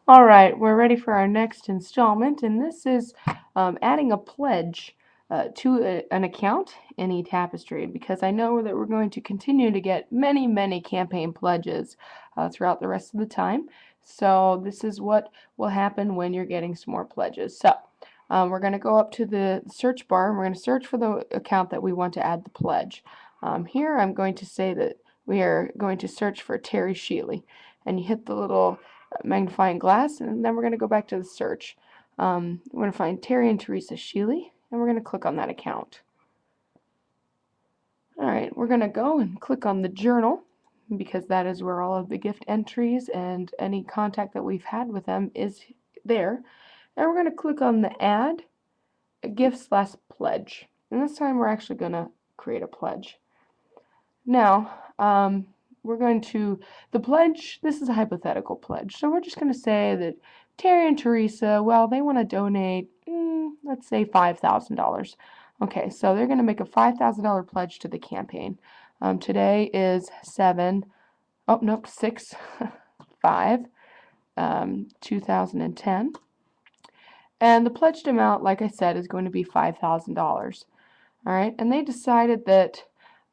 All right, we're ready for our next installment, and this is adding a pledge to an account in eTapestry, because I know that we're going to continue to get many, many campaign pledges throughout the rest of the time. So this is what will happen when you're getting some more pledges. So we're going to go up to the search bar, and we're going to search for the account that we want to add the pledge. Here I'm going to say that we are going to search for Terry Sheely, and you hit the little magnifying glass, and then we're going to go back to the search. We're going to find Terry and Teresa Sheely, and we're going to click on that account. Alright, we're going to go and click on the journal, because that is where all of the gift entries and any contact that we've had with them is there. And we're going to click on the add a gift/pledge. And this time we're actually going to create a pledge. Now, we're going to, the pledge, this is a hypothetical pledge, so we're just going to say that Terry and Teresa, well, they want to donate, let's say $5,000. Okay, so they're going to make a $5,000 pledge to the campaign. Today is 6/5/2010, and the pledged amount, like I said, is going to be $5,000. All right, and they decided that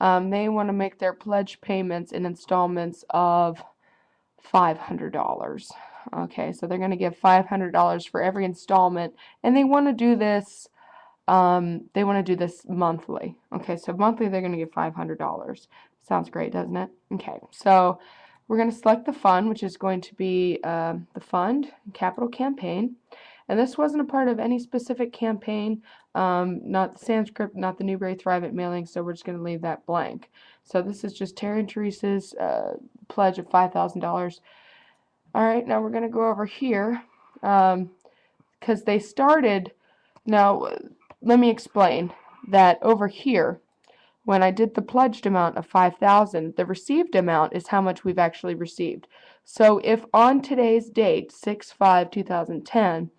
they want to make their pledge payments in installments of $500. Okay, so they're going to give $500 for every installment, and they want to do this. Monthly. Okay, so monthly they're going to give $500. Sounds great, doesn't it? Okay, so we're going to select the fund, which is going to be the fund capital campaign. And this wasn't a part of any specific campaign, not the Sanskrit, not the Newberry Thrivent mailing, so we're just going to leave that blank. So this is just Terry and Teresa's pledge of $5,000. All right, now we're going to go over here because they started. Now, let me explain that over here, when I did the pledged amount of $5,000, the received amount is how much we've actually received. So if on today's date, 6/5/2010,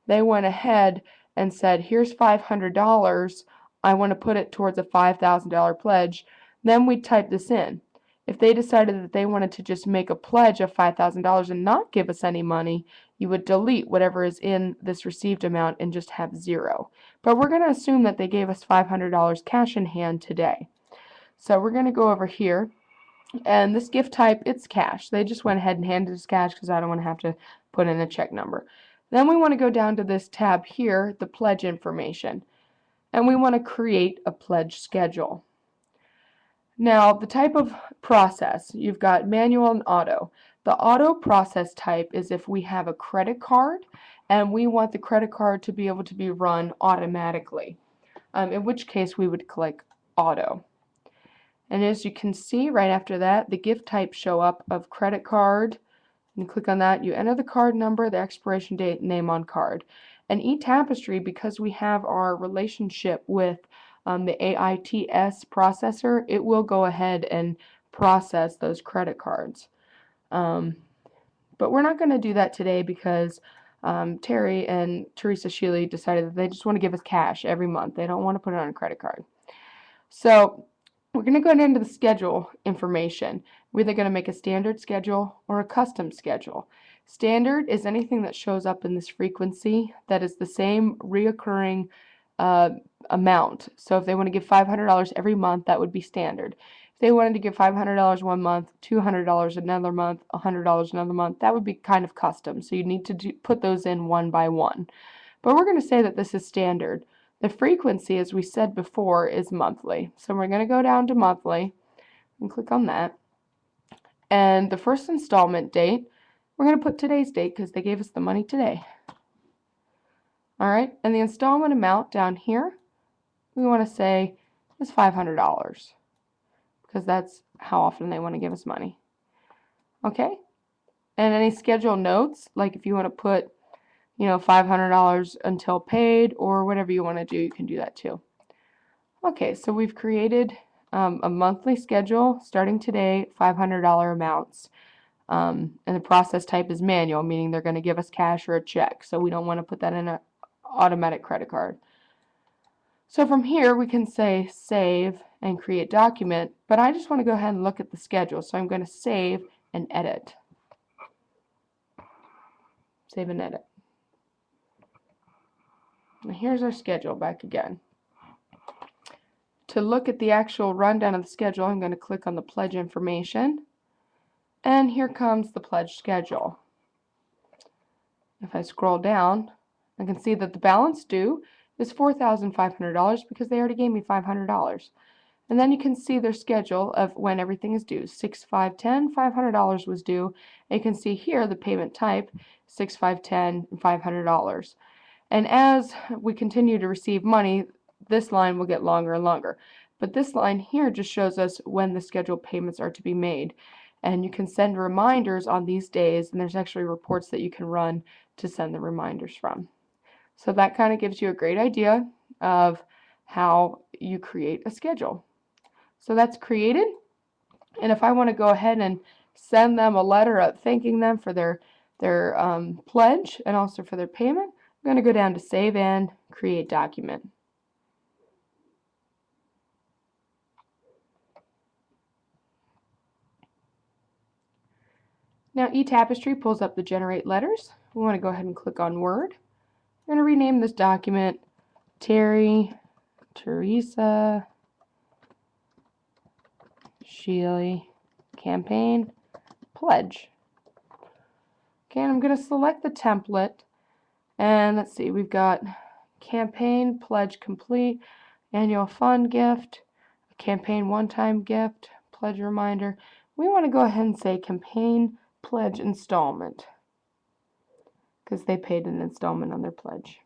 they went ahead and said, here's $500, I want to put it towards a $5,000 pledge, then we'd type this in. If they decided that they wanted to just make a pledge of $5,000 and not give us any money, you would delete whatever is in this received amount and just have zero. But we're going to assume that they gave us $500 cash in hand today. So we're going to go over here, and this gift type, it's cash. They just went ahead and handed us cash because I don't want to have to put in a check number. Then we want to go down to this tab here, the pledge information, and we want to create a pledge schedule. Now, the type of process, you've got manual and auto. The auto process type is if we have a credit card and we want the credit card to be able to be run automatically, in which case we would click auto. And as you can see right after that, the gift types show up of credit card. You click on that, you enter the card number, the expiration date, name on card. And eTapestry, because we have our relationship with the AITS processor, it will go ahead and process those credit cards. But we're not going to do that today because Terry and Teresa Sheely decided that they just want to give us cash every month. They don't want to put it on a credit card. So we're going to go into the schedule information. We're either going to make a standard schedule or a custom schedule. Standard is anything that shows up in this frequency that is the same reoccurring amount. So if they want to give $500 every month, that would be standard. If they wanted to give $500 one month, $200 another month, $100 another month, that would be kind of custom. So you need to put those in one by one. But we're going to say that this is standard. The frequency, as we said before, is monthly. So we're going to go down to monthly and click on that. And the first installment date, we're going to put today's date because they gave us the money today. All right, and the installment amount down here, we want to say is $500 because that's how often they want to give us money. Okay, and any schedule notes, like if you want to put, $500 until paid or whatever you want to do, you can do that too. Okay, so we've created a monthly schedule starting today, $500 amounts. And the process type is manual, meaning they're going to give us cash or a check, so we don't want to put that in an automatic credit card. So from here we can say save and create document, but I just want to go ahead and look at the schedule, so I'm going to save and edit. Save and edit. And here's our schedule back again. To look at the actual rundown of the schedule, I'm going to click on the pledge information. And here comes the pledge schedule. If I scroll down, I can see that the balance due is $4,500 because they already gave me $500. And then you can see their schedule of when everything is due. 6/5/10, $500 was due. And you can see here the payment type, 6/5/10, $500. And as we continue to receive money, this line will get longer and longer. But this line here just shows us when the scheduled payments are to be made. And you can send reminders on these days, and there's actually reports that you can run to send the reminders from. So that kind of gives you a great idea of how you create a schedule. So that's created, and if I want to go ahead and send them a letter thanking them for their pledge and also for their payment, I'm going to go down to Save and Create Document. Now eTapestry pulls up the Generate Letters. We want to go ahead and click on Word. We're going to rename this document Teresa Sheely Campaign Pledge. Okay, and I'm going to select the template, and let's see, we've got campaign pledge complete, annual fund gift, campaign one-time gift, pledge reminder. We want to go ahead and say campaign pledge installment because they paid an installment on their pledge.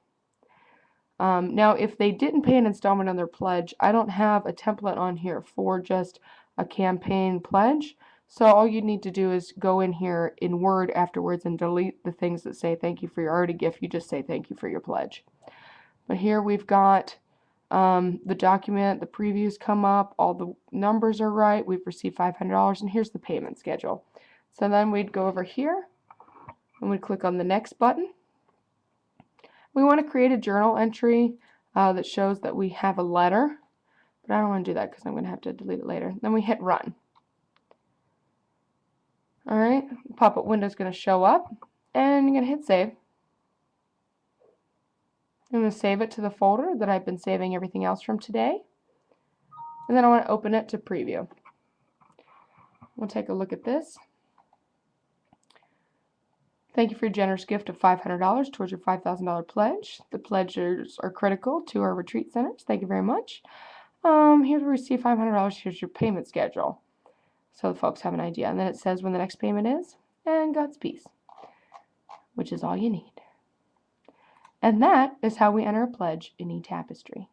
Now, if they didn't pay an installment on their pledge, I don't have a template on here for just a campaign pledge. So all you need to do is go in here in Word afterwards and delete the things that say thank you for your already gift. You just say thank you for your pledge. But here we've got the document, the previews come up, all the numbers are right, we've received $500, and here's the payment schedule. So then we'd go over here and we'd click on the next button. We want to create a journal entry that shows that we have a letter, but I don't want to do that because I'm going to have to delete it later. Then we hit Run. Alright, pop-up window is going to show up, and you're going to hit Save. I'm going to save it to the folder that I've been saving everything else from today, and then I want to open it to preview. We'll take a look at this. Thank you for your generous gift of $500 towards your $5,000 pledge. The pledges are critical to our retreat centers. Thank you very much. Here's where we receive $500. Here's your payment schedule. So the folks have an idea. And then it says when the next payment is, and God's peace, which is all you need. And that is how we enter a pledge in eTapestry.